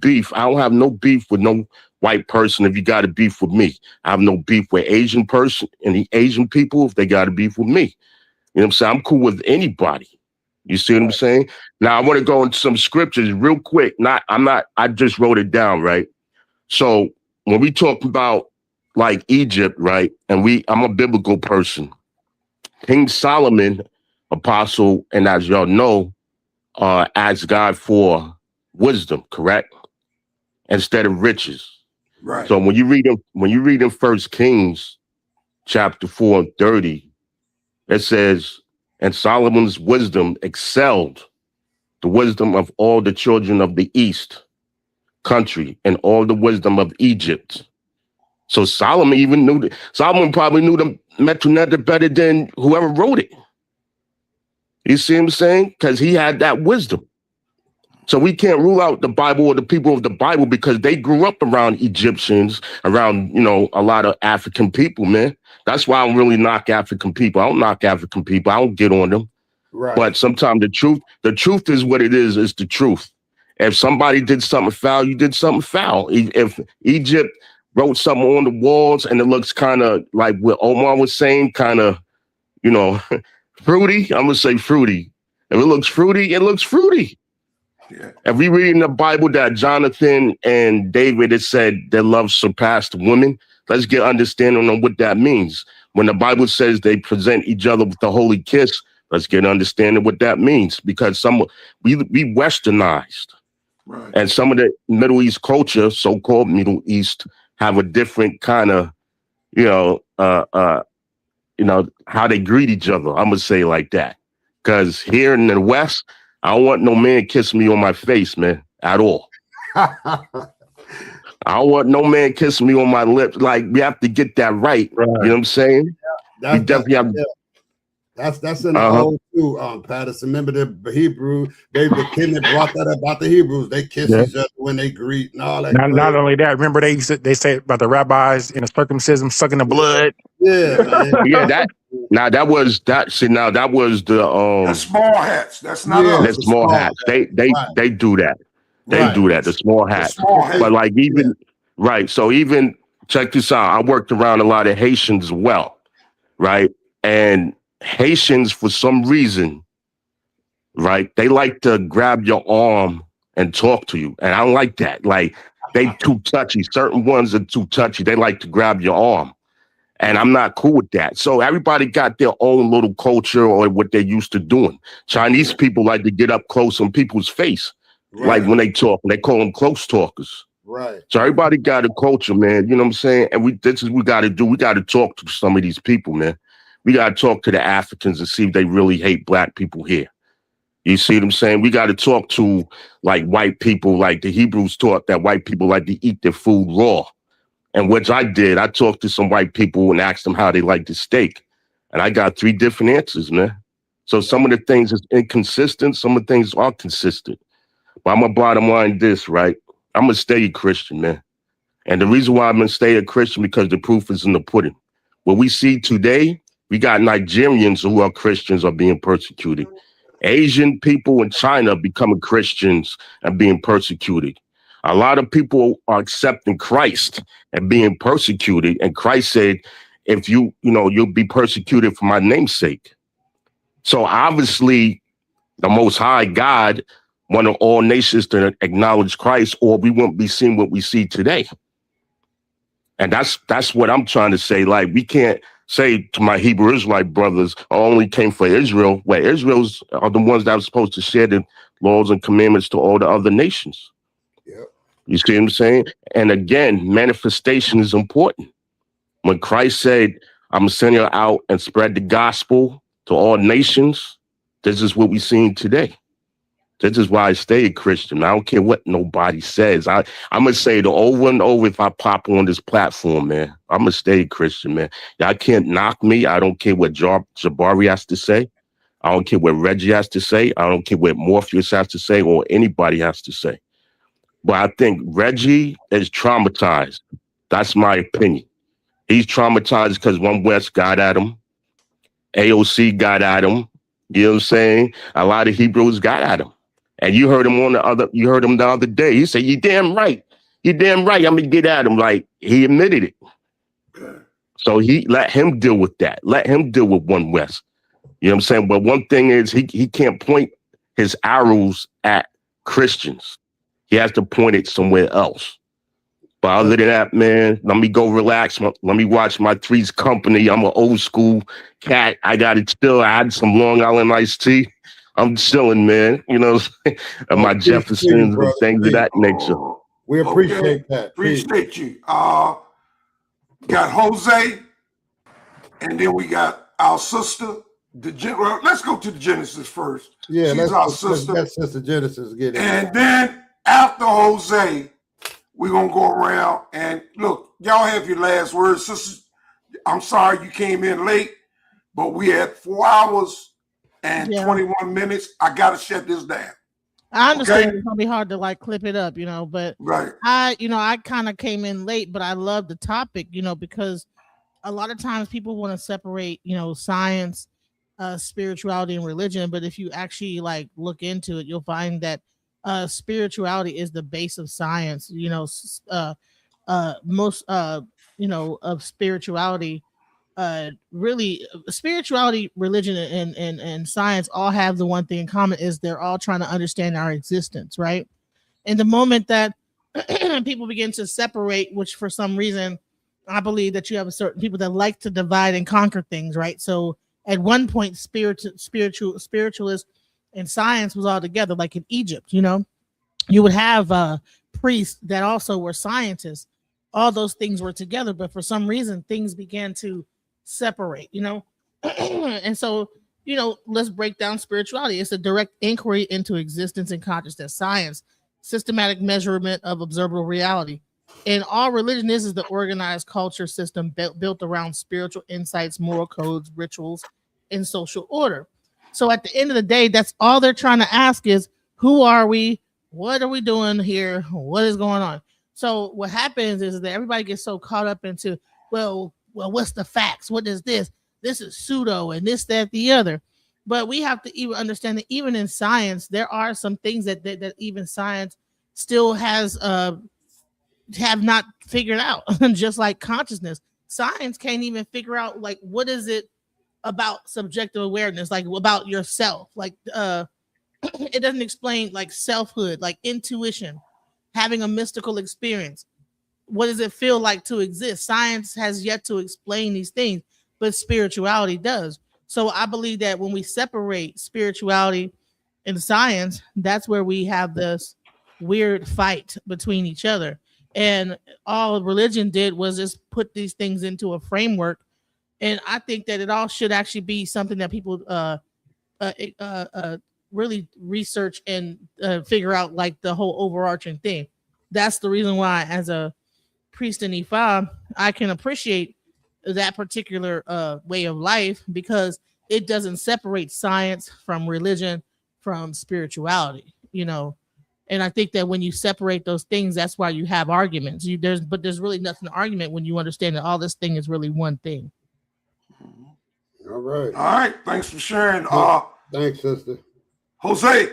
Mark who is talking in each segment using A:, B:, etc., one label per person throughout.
A: beef. I don't have no beef with no white person if you got a beef with me. I have no beef with Asian person and the Asian people if they got a beef with me. You know what I'm saying? I'm cool with anybody. You see what I'm saying? Now I want to go into some scriptures real quick. I just wrote it down, right? So when we talk about like Egypt, right? And I'm a biblical person. King Solomon, apostle, and as y'all know, asked God for wisdom, correct? Instead of riches.
B: Right.
A: So when you read in First Kings chapter 4 and 30, it says, and Solomon's wisdom excelled the wisdom of all the children of the East country and all the wisdom of Egypt. So Solomon probably knew the Metroneta better than whoever wrote it. You see what I'm saying? Because he had that wisdom. So we can't rule out the Bible or the people of the Bible because they grew up around Egyptians, around, a lot of African people, man. That's why I don't really knock African people. I don't knock African people. I don't get on them.
B: Right.
A: But sometimes the truth is what it is the truth. If somebody did something foul, you did something foul. If Egypt wrote something on the walls and it looks kind of like what Omar was saying, kind of, fruity, I'm going to say fruity. If it looks fruity, it looks fruity.
B: Yeah.
A: If we read in the Bible that Jonathan and David, it said their love surpassed women, let's get understanding on what that means. When the Bible says they present each other with the holy kiss, let's get understanding what that means. Because we westernized.
B: Right.
A: And some of the Middle East culture, so-called Middle East, have a different kind of, how they greet each other. I'm going to say like that. Because here in the West, I don't want no man kissing me on my face, man, at all. I don't want no man kissing me on my lips. Like, we have to get that right. You know what I'm saying?
B: That's in the old too, Patterson. Remember the Hebrew, the king that brought that up about the Hebrews. They kiss each other when they greet and all that.
C: Not only that, remember they say about the rabbis in the circumcision sucking the blood.
B: Yeah, man.
A: That was the
B: the small hats. That's not us.
A: The small hats. They do that. They do that. The small hats. But like even right. So even check this out. I worked around a lot of Haitians as well, right? And Haitians, for some reason, right, they like to grab your arm and talk to you. And I don't like that. Like, they too touchy. Certain ones are too touchy. They like to grab your arm. And I'm not cool with that. So everybody got their own little culture or what they're used to doing. Chinese people like to get up close on people's face. Like when they talk, they call them close talkers.
B: Right.
A: So everybody got a culture, man. You know what I'm saying? And this is what we got to do. We got to talk to some of these people, man. We got to talk to the Africans and see if they really hate black people here. You see what I'm saying? We got to talk to like white people, like the Hebrews taught that white people like to eat their food raw. And which I did, I talked to some white people and asked them how they like the steak. And I got 3 different answers, man. So some of the things is inconsistent, some of the things are consistent. But I'm going to bottom line this, right? I'm going to stay a Christian, man. And the reason why I'm going to stay a Christian because the proof is in the pudding. What we see today, we got Nigerians who are Christians are being persecuted. Asian people in China becoming Christians and being persecuted. A lot of people are accepting Christ and being persecuted. And Christ said, if you'll be persecuted for my name's sake. So obviously the Most High God wanted all nations to acknowledge Christ, or we wouldn't be seeing what we see today. And that's what I'm trying to say. Like, we can't say to my Hebrew Israelite brothers, I only came for Israel, where Israel's are the ones that are supposed to share the laws and commandments to all the other nations.
B: Yep.
A: You see what I'm saying? And again, manifestation is important. When Christ said, I'm going to send you out and spread the gospel to all nations, this is what we're seeing today. This is why I stay a Christian. I don't care what nobody says. I'm going to say it over and over if I pop on this platform, man. I'm going to stay a Christian, man. Y'all can't knock me. I don't care what Jabari has to say. I don't care what Reggie has to say. I don't care what Morpheus has to say or anybody has to say. But I think Reggie is traumatized. That's my opinion. He's traumatized because One West got at him. AOC got at him. You know what I'm saying? A lot of Hebrews got at him. And you heard him the other day. He said, "You damn right. You damn right. I'm gonna get at him." Like he admitted it. So he let him deal with that. Let him deal with One West. You know what I'm saying? But one thing is he can't point his arrows at Christians. He has to point it somewhere else. But other than that, man, let me go relax. Let me watch my Three's Company. I'm an old school cat. I got it still. I had some Long Island iced tea. I'm chilling, man. You know, and my Jeffersons and things of that nature.
B: We appreciate that.
D: Appreciate you. Got Jose, and then we got our sister. Let's go to the Genesis first.
B: Yeah,
D: she's our sister.
B: Let Sister Genesis get it.
D: And then after Jose, we're gonna go around and look. Y'all have your last words, sisters. I'm sorry you came in late, but we had 4 hours and 21 minutes. I gotta shut this down.
E: I understand it's gonna be hard to like clip it up, but
D: right.
E: I kind of came in late, but I love the topic, because a lot of times people want to separate, science, spirituality, and religion. But if you actually like look into it, you'll find that spirituality is the base of science. Most of spirituality. Really, spirituality, religion, and science all have the one thing in common is they're all trying to understand our existence, right? And the moment that people begin to separate, which for some reason I believe that you have a certain people that like to divide and conquer things, right? So at one point, spiritualists and science was all together, like in Egypt. You would have priests that also were scientists. All those things were together, but for some reason, things began to separate, and so let's break down spirituality. It's a direct inquiry into existence and consciousness. Science, systematic measurement of observable reality. And all religion is the organized culture system built around spiritual insights, moral codes, rituals, and social order. So at the end of the day, that's all they're trying to ask is, who are we? What are we doing here? What is going on? So what happens is that everybody gets so caught up into, well, what's the facts? What is this? This is pseudo and this, that, the other. But we have to even understand that even in science, there are some things that even science still has have not figured out. Just like consciousness, science can't even figure out like what is it about subjective awareness, like about yourself. Like it doesn't explain like selfhood, like intuition, having a mystical experience. What does it feel like to exist? Science has yet to explain these things, but spirituality does. So I believe that when we separate spirituality and science, that's where we have this weird fight between each other. And all religion did was just put these things into a framework. And I think that it all should actually be something that people really research and figure out, like the whole overarching thing. That's the reason why, as a priest in Ifa, I can appreciate that particular way of life, because it doesn't separate science from religion, from spirituality, And I think that when you separate those things, that's why you have arguments. There's really nothing to argument when you understand that all this thing is really one thing.
B: All right.
D: All right. Thanks for sharing.
B: Thanks, sister.
D: Jose.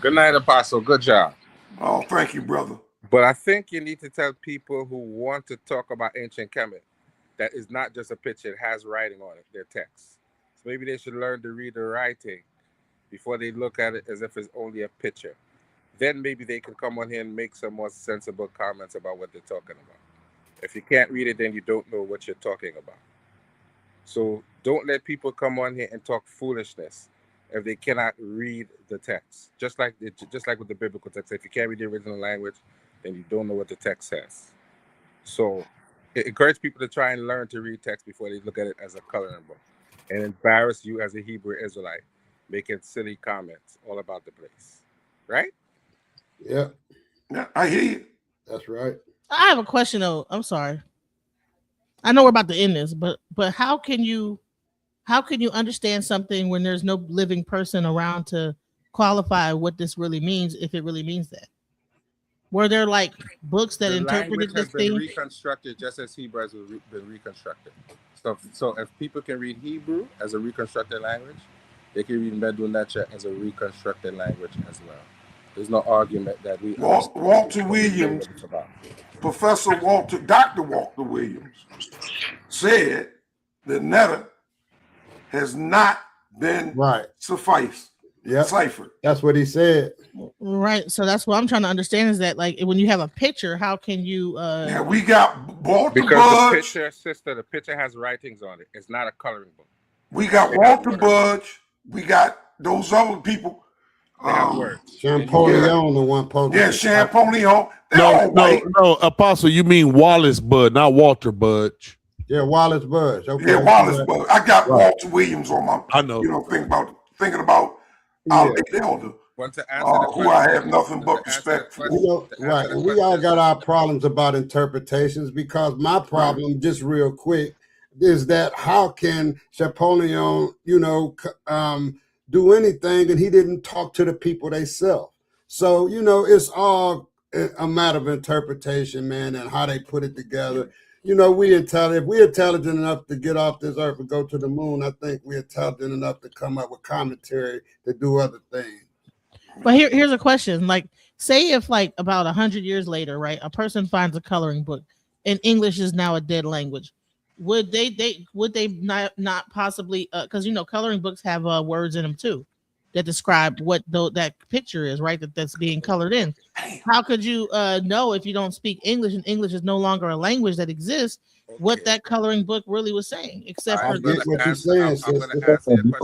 F: Good night, Apostle. Good job.
D: Oh, thank you, brother.
F: But I think you need to tell people who want to talk about ancient Kemet that is not just a picture, it has writing on it, their text. So maybe they should learn to read the writing before they look at it as if it's only a picture. Then maybe they can come on here and make some more sensible comments about what they're talking about. If you can't read it, then you don't know what you're talking about. So don't let people come on here and talk foolishness if they cannot read the text. Just like with the biblical text. If you can't read the original language, then you don't know what the text says. So encourage people to try and learn to read text before they look at it as a coloring book and embarrass you as a Hebrew Israelite, making silly comments all about the place. Right?
B: Yeah.
D: Yeah, I hear you.
B: That's right.
E: I have a question though. I'm sorry. I know we're about to end this, but how can you understand something when there's no living person around to qualify what this really means, if it really means that? Were there like books that interpreted this thing?
F: Reconstructed just as Hebrew has been reconstructed. So if people can read Hebrew as a reconstructed language, They can read Medu Neter as a reconstructed language as well. There's no argument that we
D: Walter Williams, Professor Walter, Dr. Walter Williams said that Neter has not been sufficed.
B: Yeah,
D: ciphered.
B: That's what he said.
E: Right. So that's what I'm trying to understand is that, like, when you have a picture, how can you
D: yeah, we got Walter
F: Budge. The picture has writings on it. It's not a coloring book.
D: We got Walter Budge. We got those other people.
B: Champollion, the one posted.
D: Yeah, Champollion.
G: No, Apostle, you mean Wallace Bud, not Walter Budge.
B: Yeah, Wallace Budge. Okay.
D: Yeah, Wallace Budge. I got Walter Williams on my.
G: I know.
D: Thinking about our elder. Who I have nothing but respect for.
B: Right. And we all got our problems about interpretations, because my problem, just real quick, is that how can Champollion, do anything, and he didn't talk to the people themselves? So, it's all a matter of interpretation, man, and how they put it together. If we're intelligent enough to get off this earth and go to the moon, I think we're intelligent enough to come up with commentary to do other things.
E: But here's a question. Like, say if like about 100 years later, right, a person finds a coloring book and English is now a dead language. Would they not possibly, because coloring books have words in them too that describe what that picture is, right? That's being colored in. How could you know if you don't speak English and English is no longer a language that exists, what that coloring book really was saying? Except for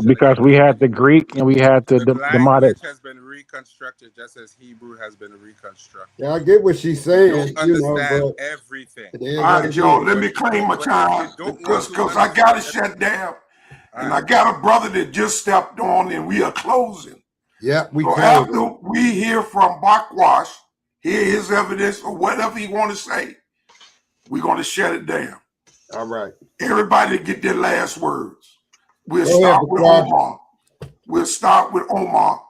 C: because we had the Greek and we had the
F: language has been reconstructed just as Hebrew has been reconstructed.
B: Yeah, I get what she's saying.
F: You understand everything.
D: All right, y'all, let me claim my time because I got to shut down. And I got a brother that just stepped on, and we are closing.
B: Yeah,
D: after we hear from Bakwash, hear his evidence or whatever he want to say, we're going to shut it down.
B: All right.
D: Everybody get their last words. We'll start with Omar. We'll start with Omar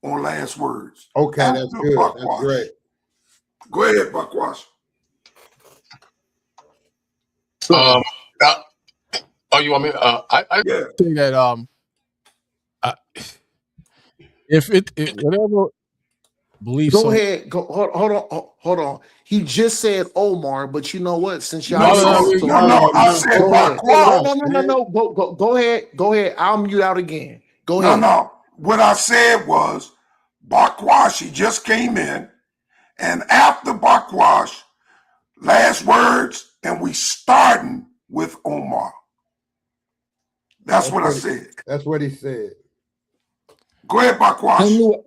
D: on last words.
B: Okay, that's good. That's great.
D: Go ahead, Bakwash.
H: You want me? I
I: think that if whatever belief.
J: Go ahead. Hold on. He just said Omar, but you know what? Since y'all
D: I said
J: no. Go ahead. I'll mute out again. Go ahead.
D: No. What I said was Bakwash, he just came in, and after Bakwash, last words, and we starting with Omar. That's what I said.
B: That's what he said.
D: Go ahead, Bakwash.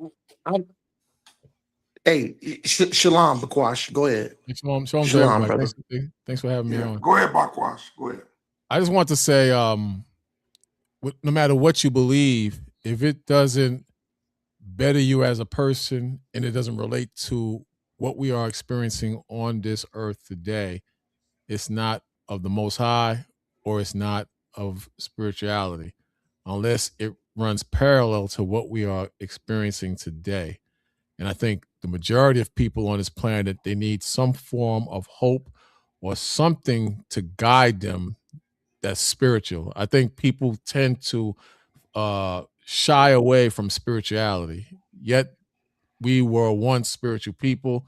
J: Hey, Shalom, Bakwash. Go ahead.
I: Shalom,
J: brother.
I: Thanks for having me on.
D: Go ahead, Bakwash. Go ahead.
I: I just want to say, no matter what you believe, if it doesn't better you as a person and it doesn't relate to what we are experiencing on this earth today, it's not of the Most High, or it's not of spirituality, unless it runs parallel to what we are experiencing today. And I think the majority of people on this planet, they need some form of hope or something to guide them that's spiritual. I think people tend to shy away from spirituality, yet we were once spiritual people.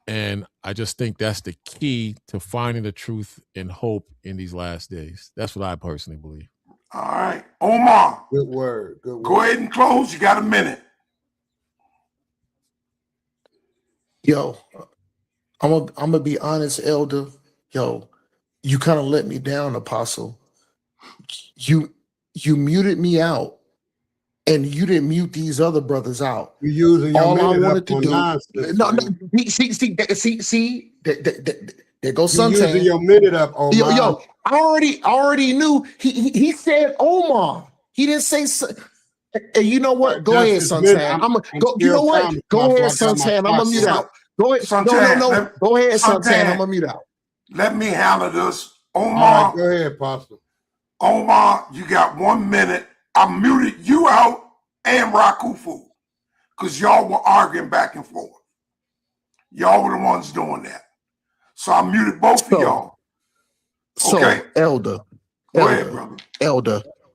I: And I just think that's the key to finding the truth and hope in these last days. That's what I personally believe.
D: All right. Omar.
B: Good word.
D: Go ahead and close. You got a minute.
J: Yo, I'm gonna be honest, Elder. Yo, you kind of let me down, Apostle. You muted me out, and you didn't mute these other brothers out.
B: You using your
J: all I
B: minute
J: wanted to do. No. See. There goes Suntan.
B: You using your minute up, Omar.
J: Yo, I already knew. He said Omar. He didn't say. Hey, you know what? Go ahead, Suntan. You know what? Go ahead, Suntan. I'm gonna mute out. Go ahead. No. Go ahead, Suntan. I'm gonna mute out.
D: Let me handle this. Omar.
B: All right, go ahead, Pastor.
D: Omar, you got 1 minute. I muted you out and Rakufu because y'all were arguing back and forth. Y'all were the ones doing that. So I muted both of y'all. Okay.
J: So, Elder.
D: Go ahead, brother.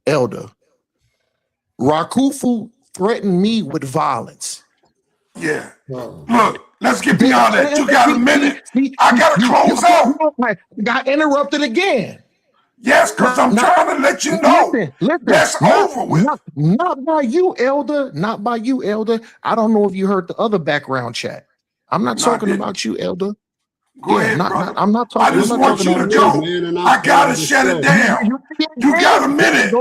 J: Elder. Rakufu threatened me with violence.
D: Yeah. Look, let's get beyond that. You got a minute. I got to close out.
J: I got interrupted again.
D: Yes, because I'm trying to let you know.
J: Listen,
D: that's over with.
J: Not by you, Elder. Not by you, Elder. I don't know if you heard the other background chat. I'm not talking about you, Elder.
D: Go ahead, brother.
J: I'm not talking.
D: I just want you to go. I got to shut it down. You got a minute.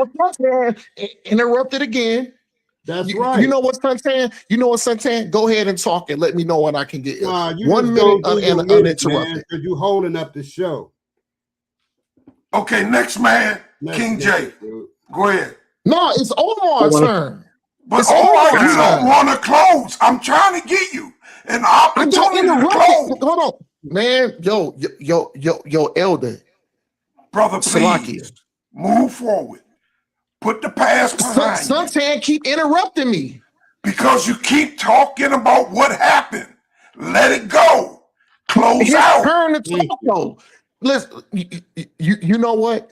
J: Interrupted again.
B: That's right.
J: You know what, Suntan? You know what, Suntan? Go ahead and talk and let me know when I can get 1 minute uninterrupted.
B: Because you're holding up the show.
D: Okay, next man, King J. Go ahead.
J: No, it's Omar's turn.
D: But Omar, you don't want to close. I'm trying to get you an opportunity to close.
J: Hold on. Man, yo, Elder.
D: Brother, please, move forward. Put the past behind you.
J: Suntan keep interrupting me.
D: Because you keep talking about what happened. Let it go. Close out.
J: Turn the talk though. Listen, you know what?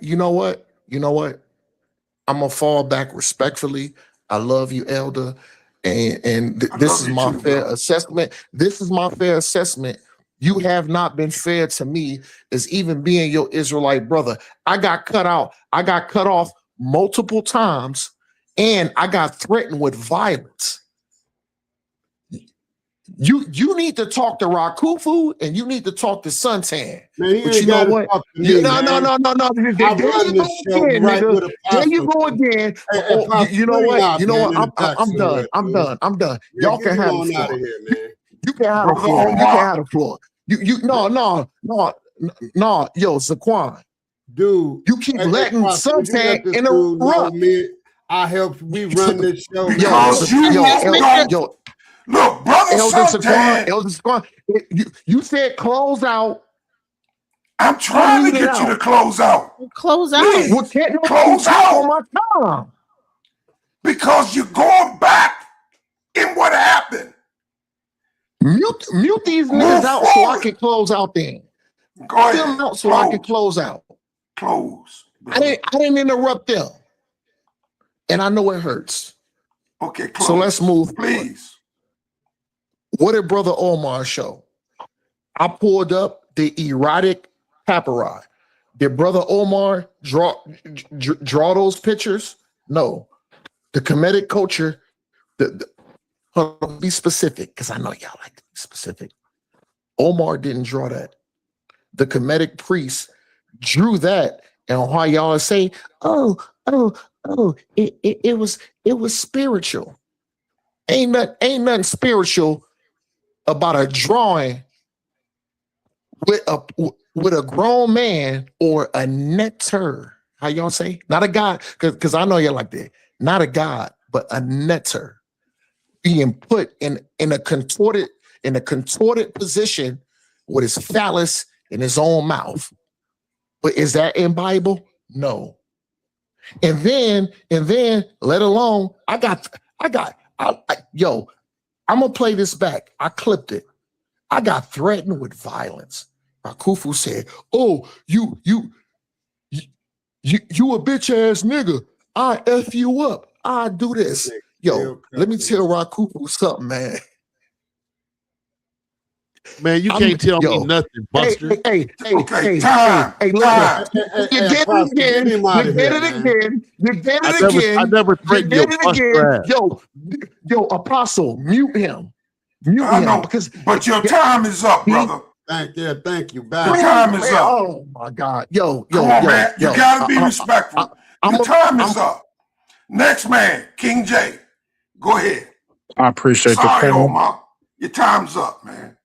J: I'm gonna fall back respectfully. I love you, Elder, and this is my fair assessment. This is my fair assessment. You have not been fair to me as even being your Israelite brother. I got cut out. I got cut off multiple times, and I got threatened with violence. You need to talk to Rakufu and you need to talk to Suntan.
B: Man,
J: but you know what? No. There you go again. You know what? You know what? I'm done. Y'all can have the floor. You can have the floor. You can have the floor. No. Yo, Zaquan.
B: Dude.
J: You keep letting Suntan interrupt.
B: I helped we run this show.
J: Yo.
D: Look, brother
J: Elder Zaquan, you said close out.
D: I'm trying to get you to close out.
E: Close out.
D: Close out on my time. Because you're going back in what happened.
J: Mute these niggas out so I can close out then.
D: Go ahead.
J: Them out so I can close out.
D: Close.
J: I didn't interrupt them. And I know it hurts.
D: Okay, close.
J: So let's move.
D: Please.
J: What did Brother Omar show? I pulled up the erotic paparazzi. Did Brother Omar draw those pictures? No. The comedic culture, be specific, because I know y'all like to be specific. Omar didn't draw that. The comedic priest drew that, and why y'all say, it was spiritual. Ain't nothing spiritual about a drawing with a grown man or a netter. How y'all say? Not a god, because I know you're like that. Not a god, but a netter being put in a contorted position with his phallus in his own mouth. But is that in Bible? No. And then, let alone, yo, I'm gonna play this back. I clipped it. I got threatened with violence. Rakufu said, "Oh, you a bitch ass nigga. I F you up. I do this." Yo, let me tell Rakufu something, man.
G: Man, you can't tell me nothing, Buster.
J: Hey, look. You did it again.
G: I never threatened your Buster ass.
J: Yo, Apostle, mute him.
D: I know, but your time is up, brother.
B: Thank you.
D: Your time is up.
J: Oh my God. Come
D: on, man. You gotta be respectful. Your time is up. Next man, King J. Go ahead.
C: I appreciate the panel.
D: Omar. Your time's up, man.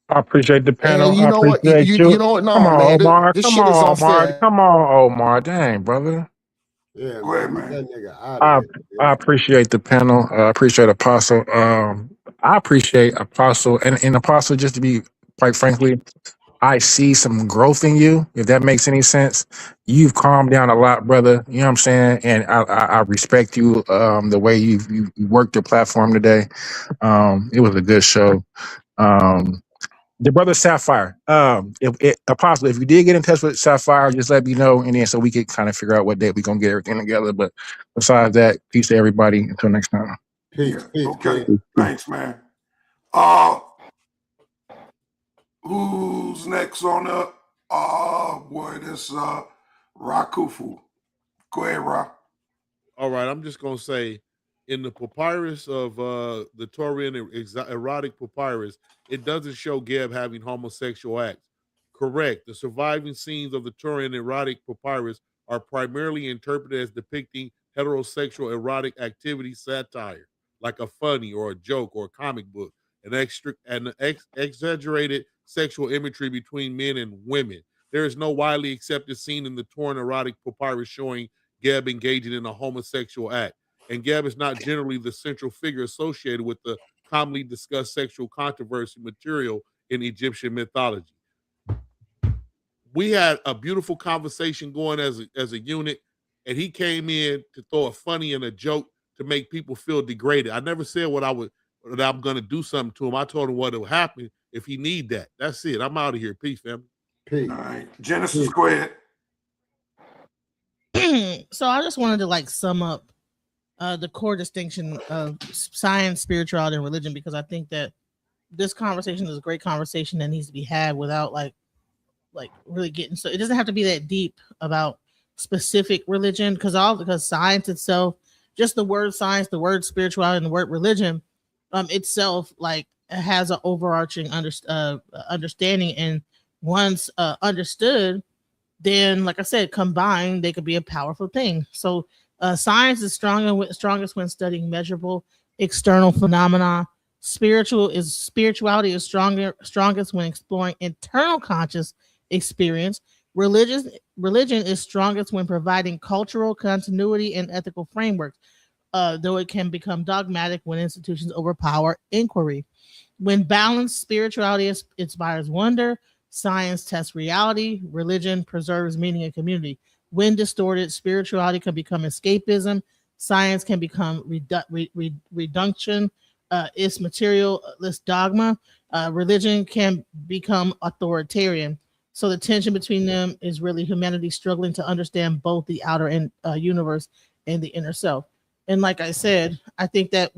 C: I appreciate the panel.
J: And you know what? You know what? No,
C: come on,
J: man.
C: Omar.
J: This
C: Come
J: shit is
C: on,
J: unfair.
C: Omar. Come on, Omar. Dang, brother.
B: Yeah,
D: go ahead, man.
B: That nigga out
C: I appreciate the panel. I appreciate Apostle. I appreciate Apostle and Apostle. Just to be quite frankly, I see some growth in you. If that makes any sense, you've calmed down a lot, brother. You know what I'm saying? And I respect you. The way you worked your platform today. It was a good show. The brother Sapphire. Apostle, if you did get in touch with Sapphire, just let me know, and then so we can kind of figure out what day we gonna get everything together. But besides that, peace to everybody. Until next time.
B: Peace,
D: Okay.
B: King.
D: Thanks, man. Who's next on up? Boy, this Rakufu. Go ahead, Ra.
G: All right, I'm just gonna say, in the papyrus of the Taurian erotic papyrus, it doesn't show Geb having homosexual acts. Correct. The surviving scenes of the Taurian erotic papyrus are primarily interpreted as depicting heterosexual erotic activity satire, like a funny or a joke or a comic book, exaggerated sexual imagery between men and women. There is no widely accepted scene in the Taurian erotic papyrus showing Geb engaging in a homosexual act. And Geb is not generally the central figure associated with the commonly discussed sexual controversy material in Egyptian mythology. We had a beautiful conversation going as a unit, and he came in to throw a funny and a joke to make people feel degraded. I never said that I'm going to do something to him. I told him what will happen if he need that. That's it. I'm out of here. Peace, family.
B: Peace.
D: All right. Genesis, go ahead.
E: So I just wanted to like sum up the core distinction of science, spirituality, and religion, because I think that this conversation is a great conversation that needs to be had without like really getting, so it doesn't have to be that deep about specific religion, because science itself, just the word science, the word spirituality, and the word religion itself like has an overarching understanding, and once understood, then like I said, combined they could be a powerful thing. So science is strongest when studying measurable external phenomena. Spirituality is strongest when exploring internal conscious experience. Religion is strongest when providing cultural continuity and ethical frameworks, though it can become dogmatic when institutions overpower inquiry. When balanced, spirituality inspires wonder, science tests reality, religion preserves meaning and community. When distorted, spirituality can become escapism, science can become reduction, it's materialist dogma, religion can become authoritarian. So the tension between them is really humanity struggling to understand both the outer and universe and the inner self. And like I said, I think that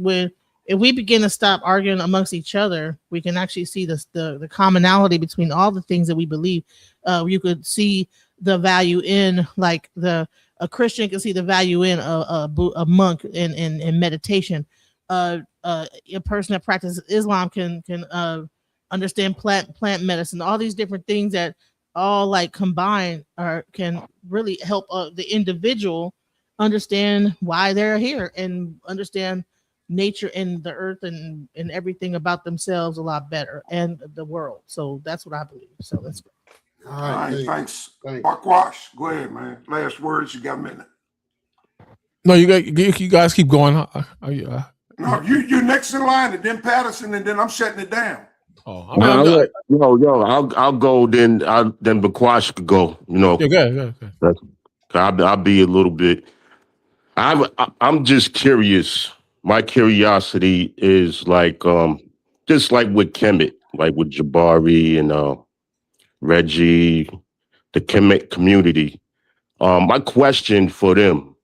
E: if we begin to stop arguing amongst each other, we can actually see the commonality between all the things that we believe. You could see the value in like a Christian can see the value in a monk in meditation. A person that practices Islam can understand plant medicine. All these different things that all like combined can really help the individual understand why they're here and understand nature and the earth and everything about themselves a lot better and the world. So that's what I believe. So let's go.
D: All right, thanks. Bakwash, go ahead, man. Last words, you got a minute.
I: No, you guys keep going.
D: No, you're next in line, and then Patterson, and then I'm shutting it down.
I: Oh,
A: I'll go. Then Bakwash could go. You know,
I: yeah.
A: I'll be a little bit. I'm just curious. My curiosity is like just like with Kemet, like with Jabari and Reggie, the Kemet community. My question for them,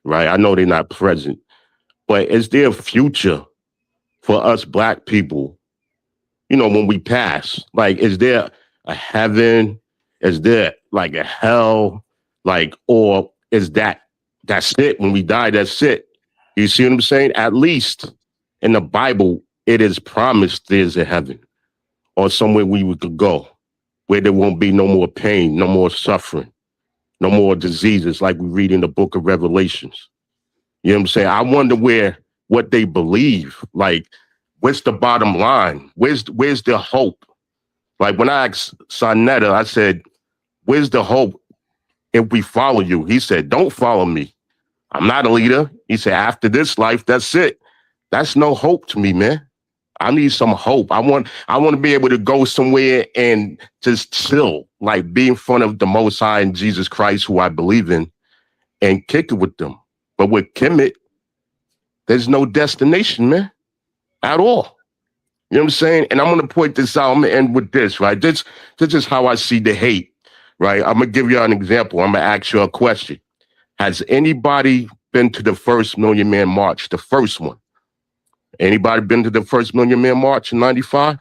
A: right? I know they're not present, but is there a future for us Black people? You know, when we pass, like, is there a heaven? Is there like a hell? Like, or is that's it? When we die, that's it. You see what I'm saying? At least in the Bible, it is promised there's a heaven or somewhere we could go where there won't be no more pain, no more suffering, no more diseases like we read in the book of Revelations. You know what I'm saying? I wonder what they believe. Like, what's the bottom line? Where's the hope? Like when I asked Sonetta, I said, where's the hope if we follow you? He said, don't follow me. I'm not a leader. He said, after this life, that's it. That's no hope to me, man. I need some hope. I want to be able to go somewhere and just chill, like be in front of the Most High and Jesus Christ, who I believe in, and kick it with them. But with Kemet, there's no destination, man, at all. You know what I'm saying? And I'm going to point this out. I'm going to end with this, right? This is how I see the hate, right? I'm going to give you an example. I'm going to ask you a question. Has anybody been to the first Million Man March, the first one? Anybody been to the first Million Man March in 95?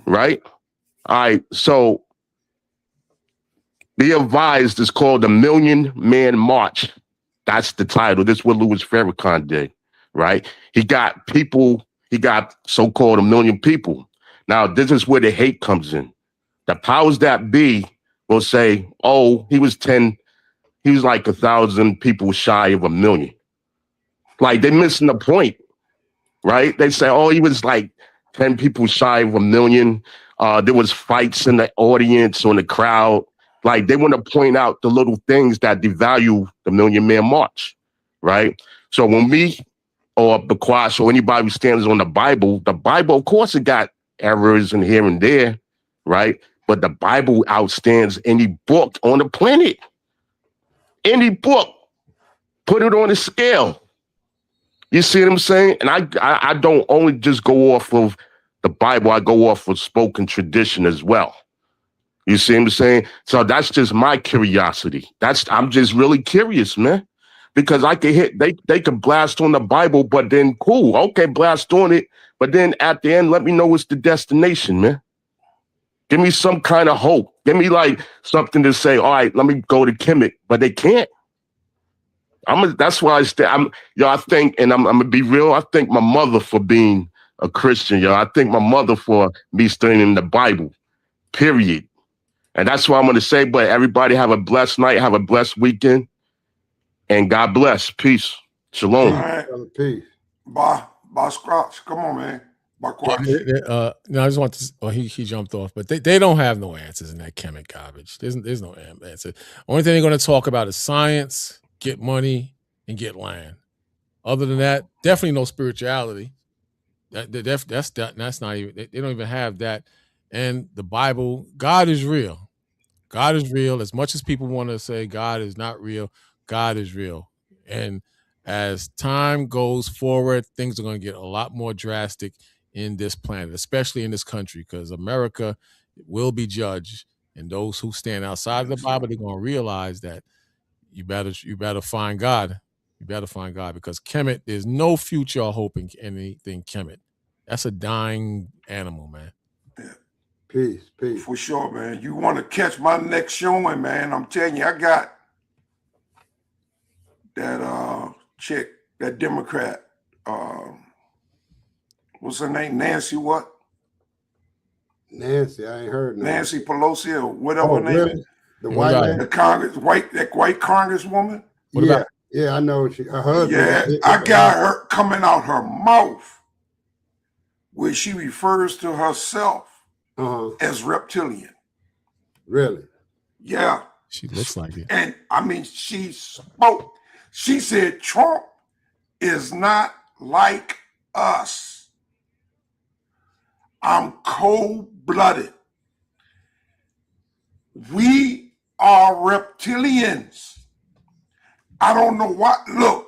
A: Right? All right. So be advised, it's called the Million Man March. That's the title. This is what Louis Farrakhan did, right? He got so-called a million people. Now, this is where the hate comes in. The powers that be will say, oh, he was like 1,000 people shy of a million. Like, they're missing the point, right? They say, oh, he was like 10 people shy of a million. There was fights in the audience or in the crowd. Like, they want to point out the little things that devalue the Million Man March, right? So when me or Bakwash or anybody who stands on the Bible, of course, it got errors in here and there, right? But the Bible outstands any book on the planet. Any book. Put it on a scale. You see what I'm saying? And I don't only just go off of the Bible, I go off of spoken tradition as well. You see what I'm saying? So that's just my curiosity. I'm just really curious, man. Because I can they can blast on the Bible, but then cool, okay, blast on it. But then at the end, let me know what's the destination, man. Give me some kind of hope. Give me like something to say, all right, let me go to Kemet. But they can't. That's why I think, and I'm gonna be real, I thank my mother for being a Christian, yo. I thank my mother for me studying the Bible, period. And that's what I'm gonna say. But everybody have a blessed night, have a blessed weekend, and God bless. Peace. Shalom.
D: All right.
B: Peace.
D: Bye, Scratch. Come on, man. Bye, Quash.
I: No, I just want to. Well, he jumped off, but they don't have no answers in that Kemet garbage. There's no answer. Only thing they're going to talk about is science, get money, and get land. Other than that, definitely no spirituality. That's not even. They don't even have that. And the Bible, God is real. God is real. As much as people want to say God is not real, God is real. And as time goes forward, things are going to get a lot more drastic in this planet, especially in this country, because America will be judged. And those who stand outside of the Bible, they're going to realize that you better find God. You better find God, because Kemet, there's no future or hope in anything Kemet. That's a dying animal, man.
D: Yeah.
B: Peace.
D: For sure, man. You want to catch my next showing, man. I'm telling you, I got that chick, that Democrat, what's her name? Nancy what?
B: Nancy, I ain't heard
D: Nancy Pelosi or whatever her name
B: really?
D: is.
B: The white lady?
D: That white Congresswoman.
B: Yeah, I know her husband.
D: Yeah, I got her coming out her mouth where she refers to herself as reptilian.
B: Really?
D: Yeah.
I: She looks like it.
D: And I mean, she spoke. She said Trump is not like us. I'm cold-blooded. We are reptilians. I don't know what. Look,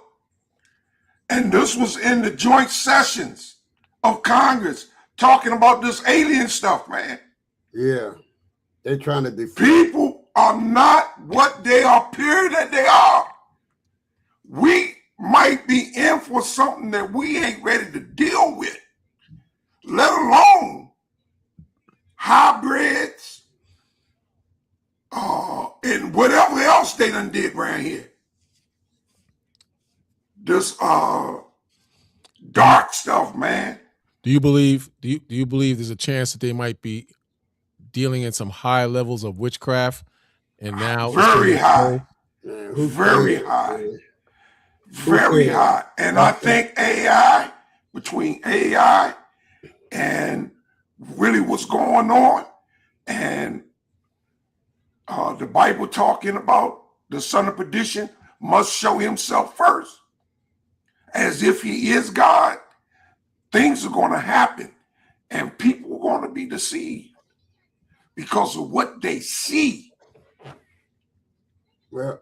D: and this was in the joint sessions of Congress talking about this alien stuff, man.
B: Yeah. They're trying to defeat.
D: People are not what they appear that they are. We might be in for something that we ain't ready to deal with, let alone hybrids and whatever else they done did around here. This dark stuff, man.
I: Do you believe there's a chance that they might be dealing in some high levels of witchcraft? And now
D: very high. Very high. Very high. And I think AI, between AI and really what's going on, and the Bible talking about the son of perdition must show himself first, as if he is God, things are going to happen and people are going to be deceived because of what they see.
B: Well,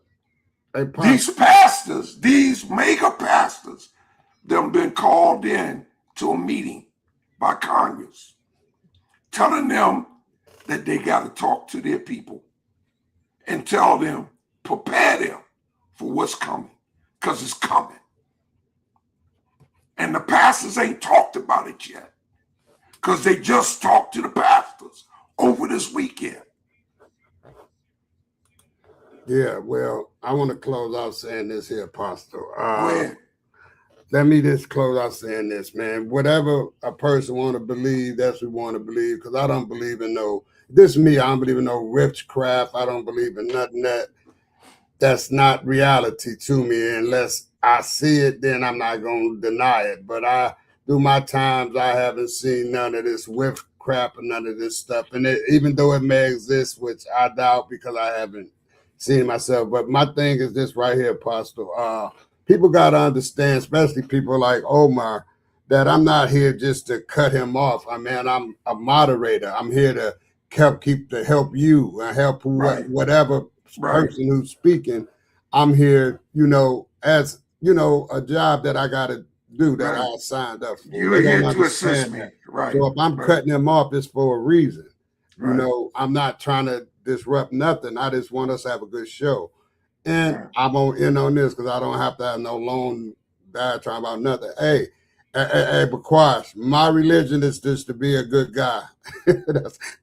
D: these pastors, these mega pastors, them been called in to a meeting by Congress, telling them that they got to talk to their people and tell them, prepare them for what's coming, because it's coming. And the pastors ain't talked about it yet, because they just talked to the pastors over this weekend.
B: Yeah, well, I want to close out saying this here, Apostle.
D: Go ahead.
B: Let me just close out saying this, man. Whatever a person want to believe, that's what we want to believe, because I don't believe in this is me, I don't believe in no witchcraft. I don't believe in nothing that's not reality to me. Unless I see it, then I'm not going to deny it. But through my times, I haven't seen none of this witchcraft or none of this stuff. And even though it may exist, which I doubt because I haven't seen it myself. But my thing is this right here, Apostle. People got to understand, especially people like Omar, that I'm not here just to cut him off. I mean, I'm a moderator. I'm here to help you and help whatever person who's speaking. I'm here, as a job that I got to do that I signed up for.
D: You're here to assist me, right?
B: So if I'm cutting him off, it's for a reason. I'm not trying to disrupt nothing. I just want us to have a good show. And I won't end on this because I don't have to have no long diatribe about nothing. Hey, Bakwash, my religion is just to be a good guy.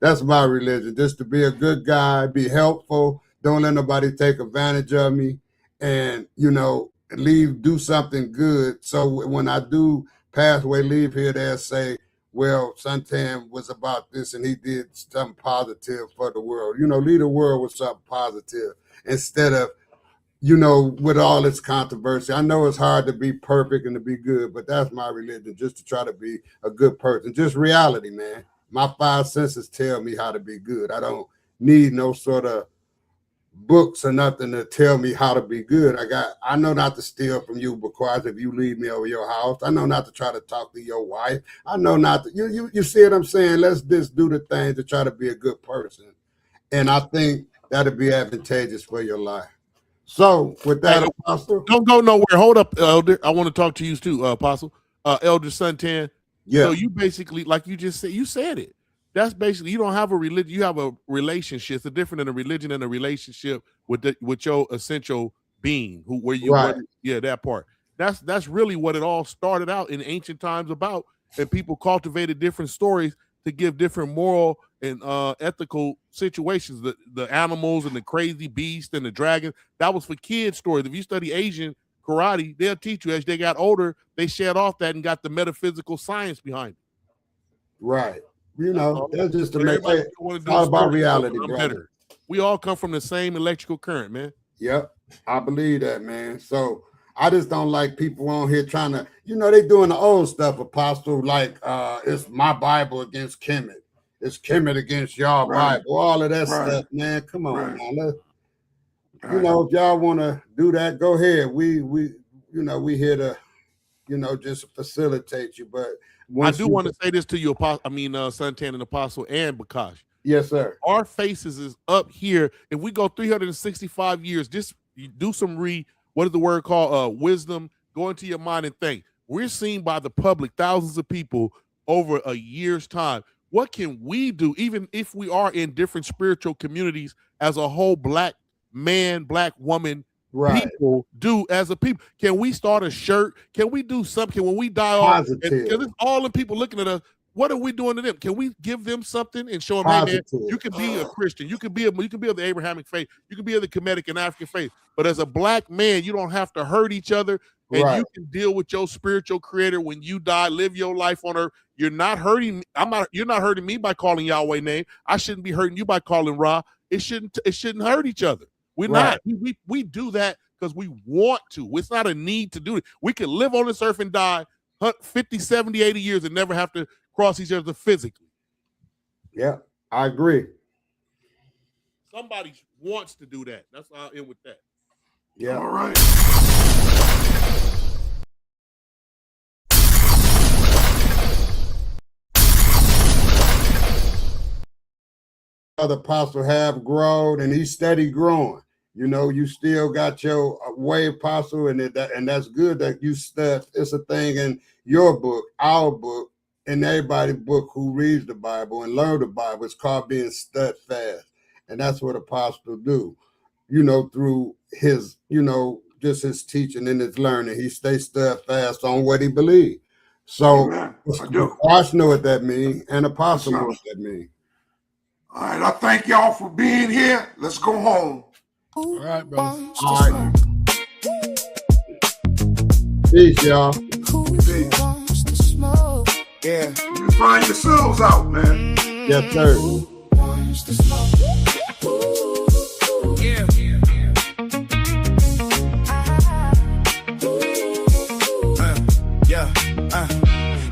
B: that's my religion, just to be a good guy, be helpful, don't let nobody take advantage of me, and do something good. So when I do pass away, leave here, they'll say, well, Suntan was about this and he did something positive for the world. Lead the world with something positive instead of with all its controversy. I know it's hard to be perfect and to be good, but that's my religion, just to try to be a good person. Just reality, man. My 5 senses tell me how to be good. I don't need no sort of books or nothing to tell me how to be good. I know not to steal from you because if you leave me over your house. I know not to try to talk to your wife. I know not to, you see what I'm saying? Let's just do the thing to try to be a good person. And I think that'll be advantageous for your life. So with that, Apostle,
G: don't go nowhere. Hold up, Elder. I want to talk to you too, Apostle. Elder Suntan.
B: Yeah.
G: So you basically, like you just said, you said it. That's basically, you don't have a religion. You have a relationship. It's different than a religion and a relationship with your essential being. That part. That's really what it all started out in ancient times about, and people cultivated different stories to give different moral and ethical situations. The animals and the crazy beast and the dragon, that was for kids' stories. If you study Asian karate, they'll teach you as they got older, they shed off that and got the metaphysical science behind it.
B: Right. That's just to make it all about reality, brother.
G: We all come from the same electrical current, man.
B: Yep. I believe that, man. So I just don't like people on here trying to, they doing the old stuff, Apostle, like it's my Bible against Kemet. It's Kemet against y'all Bible. All of that stuff, man. Come on, man. If y'all want to do that, go ahead. We here to, just facilitate you. But
G: I do want to say this to you, Suntan and Apostle and Bakash.
B: Yes, sir.
G: Our faces is up here. If we go 365 years, just do some what is the word called? Wisdom. Go into your mind and think. We're seen by the public, thousands of people over a year's time. What can we do, even if we are in different spiritual communities as a whole, black man, black woman, people do as a people? Can we start a shirt? Can we do something? When we die off, because it's all the people looking at us, what are we doing to them? Can we give them something and show them, hey man, you can be a Christian, you can be of the Abrahamic faith, you can be of the Kemetic and African faith, but as a black man, you don't have to hurt each other, and you can deal with your spiritual creator when you die. Live your life on earth. You're not hurting me. You're not hurting me by calling Yahweh name. I shouldn't be hurting you by calling Ra. It shouldn't hurt each other. We're not. We do that because we want to. It's not a need to do it. We can live on this earth and die 50, 70, 80 years and never have to cross each other physically.
B: Yeah, I agree.
G: Somebody wants to do that. That's how I'll end with that.
B: Yeah.
D: All right.
B: The apostle have grown and he's steady growing. You still got your way, apostle, and that's good that you stuff. It's a thing in your book, our book, in everybody's book who reads the Bible and learn the Bible. It's called being steadfast. And that's what apostles do, through his, just his teaching and his learning. He stays steadfast on what he believes. So
D: Amen. I do.
B: Christ know what that means, and apostle
D: Yes, sir.
B: know what that means.
D: All right, I thank y'all for being here. Let's go home.
I: All right, brother.
B: All right. Peace, y'all.
D: Yeah. You find yourselves out, man.
B: Yes, sir.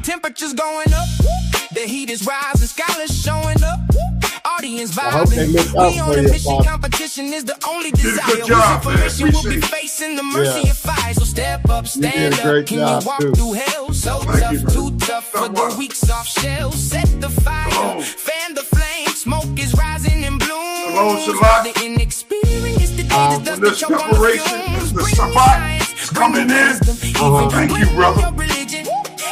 K: Temperatures going up, the heat is rising, scholars showing up, audience
B: I hope they
K: vibing.
B: look out
K: We on
B: for
K: the
B: you,
K: mission,
B: Bob.
K: competition is the only
D: Did a
K: desire.
D: good job, man.
K: Whose information will be
D: Appreciate it.
K: facing the mercy
B: Yeah.
K: of fire. So step up,
B: You did
K: stand
B: a great
K: up. Can
B: job,
K: you walk
B: too.
K: through hell? So
D: Thank
K: tough,
D: you, man.
K: too tough for the weak, soft shell. Set the fire,
D: Shalom.
K: fan the flame. Smoke is rising in bloom.
D: Shalom, Shabbat.
K: The inexperienced, the day
D: When this preparation is the Shabbat is coming in. Thank you, brother.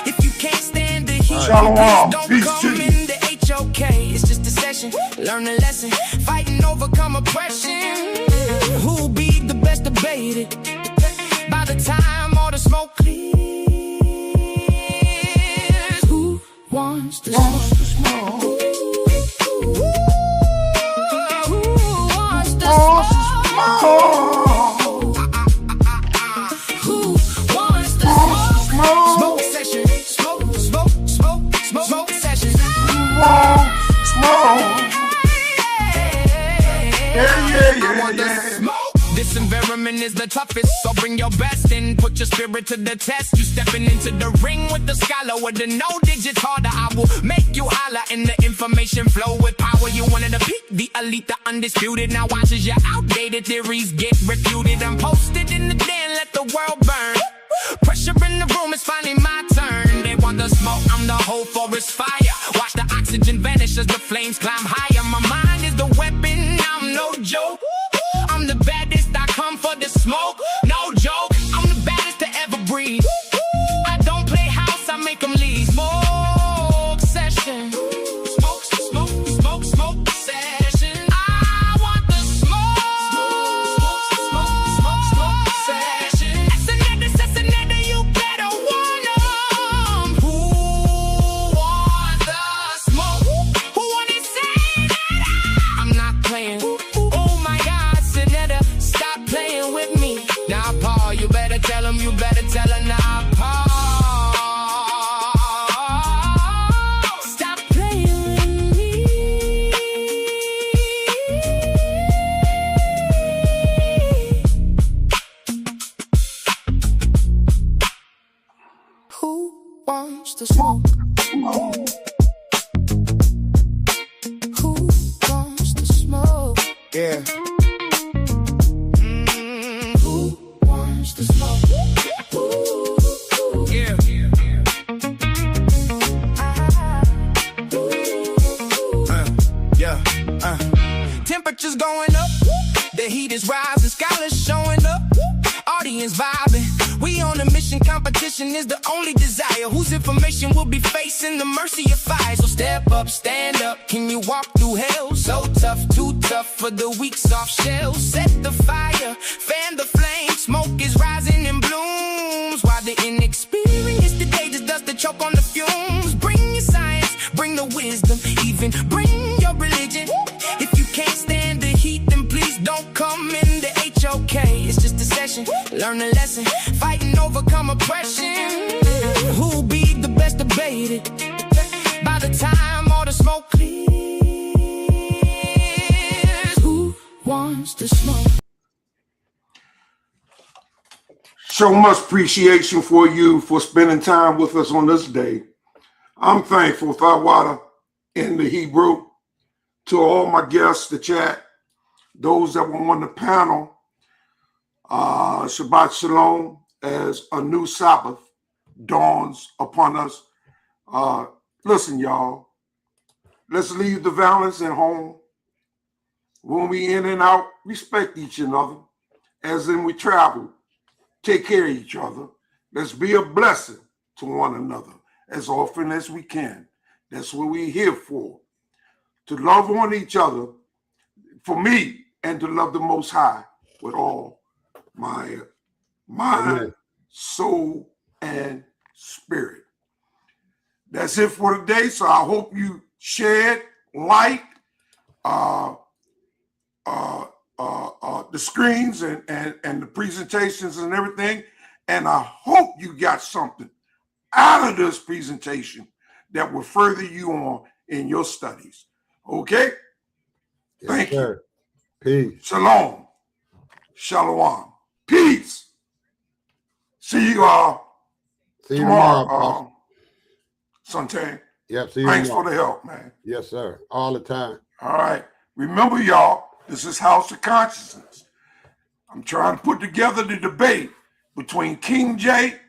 K: If you can't stand the heat,
D: Shalom.
K: don't
D: Peace
K: come
D: to you.
K: in the HOK. It's just a session. Learn a lesson. Fighting, overcome oppression. Who'll be the best debated? By the time all the smoke clears, who wants to smoke? Who wants to smoke? Who wants to smoke? Smoke session. Smoke session. This environment is the toughest, so bring your best in. Put your spirit to the test. You stepping into the ring with the scholar with the no digits harder. I will make you holler in the information flow with power. You wanted to peak, the elite, the undisputed. Now watch as your outdated theories get refuted. I'm posted in the den, let the world burn. Pressure in the room, it's finally my turn. They want the smoke, I'm the whole forest fire. Watch the oxygen vanish as the flames climb higher. My mind is the weapon, I'm no joke. I'm the baddest, I come for the smoke. No joke, I'm the baddest to ever breathe. I don't play house, I make them leave. Smoke session. Smoke session. I want the smoke session. Assassinator, you better warn 'em. Who want the smoke? Who wanna say that I'm not playing? Oh my God, Sinetta, stop playing with me. Now, Paul, you better tell him, you better tell her now, Paul. Stop playing with me. Who wants to smoke? Who wants to smoke?
D: Yeah.
K: Who wants to smoke? Yeah. Temperatures going up, the heat is rising, scholars showing up, audience vibing. We on a mission, competition is the only desire. Whose information will be facing the mercy of fire. So step up, stand up, can you walk through hell? So tough, too tough for the weak, soft shell. Set the fire, fan the flame, smoke is rising in blooms. While the inexperienced today just does the choke on the fumes. Bring your science, bring the wisdom, even bring your religion. If you can't stand the heat, then please don't come in the HOK. It's just a session, learn a lesson, fighting, overcome oppression. Who'll be the best debated? By the time all the smoke clears, who wants to smoke?
D: So much appreciation for you for spending time with us on this day. I'm thankful, Thawada, in the Hebrew, to all my guests, the chat, those that were on the panel. Shabbat Shalom, as a new Sabbath dawns upon us. Listen, y'all, let's leave the violence at home. When we in and out, respect each other. As in we travel, take care of each other. Let's be a blessing to one another. as often as we can. That's what we're here for, to love on each other, for me, and to love the Most High with all my mind, soul, and spirit. That's it for today. So I hope you shared, liked the screens and the presentations and everything. And I hope you got something out of this presentation that will further you on in your studies. Okay? Thank you.
B: Peace.
D: Shalom. Shalom. Peace. See you all tomorrow. Suntan.
B: Yep. See you
D: Thanks
B: tomorrow.
D: for the help, man.
B: Yes, sir. All the time.
D: All right. Remember, y'all, this is House of Consciousness. I'm trying to put together the debate between King J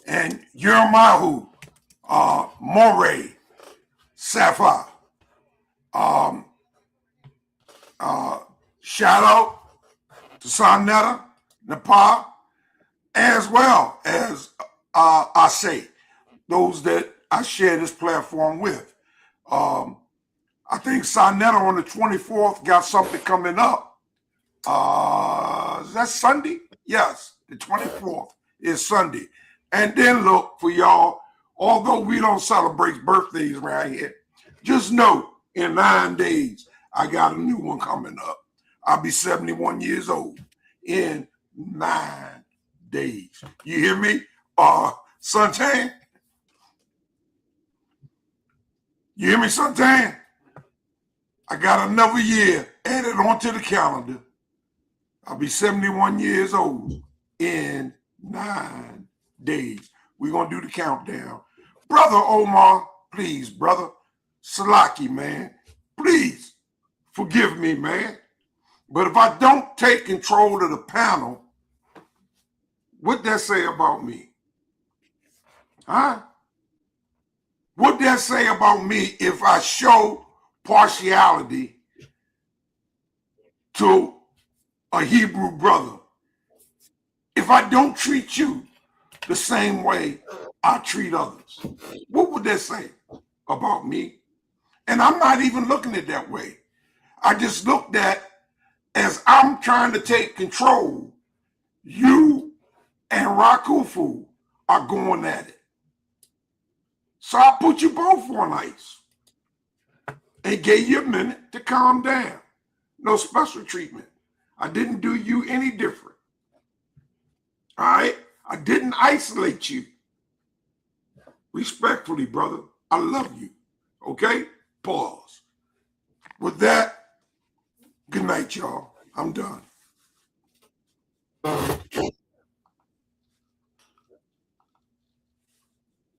D: and Yermahu, Moray, Safa. Shout out to Sonetta, Nepal, as well as I say, those that I share this platform with. I think Sonetta on the 24th got something coming up. Is that Sunday? Yes, the 24th is Sunday. And then look, for y'all, although we don't celebrate birthdays around here, just know in 9 days, I got a new one coming up. I'll be 71 years old in 9 days. You hear me? Suntan? You hear me, Suntan? I got another year added onto the calendar. I'll be 71 years old in 9 days. We're going to do the countdown. Brother Omar, please, brother Salaki, man, please forgive me, man. But if I don't take control of the panel, what'd that say about me? Huh? What'd that say about me if I show partiality to a Hebrew brother? If I don't treat you the same way I treat others, what would that say about me? And I'm not even looking at it that way. I just looked at, as I'm trying to take control, you and Rakufu are going at it. So I put you both on ice and gave you a minute to calm down. No special treatment. I didn't do you any different. All right? I didn't isolate you. Respectfully, brother, I love you. Okay? Pause. With that, good night, y'all. I'm done.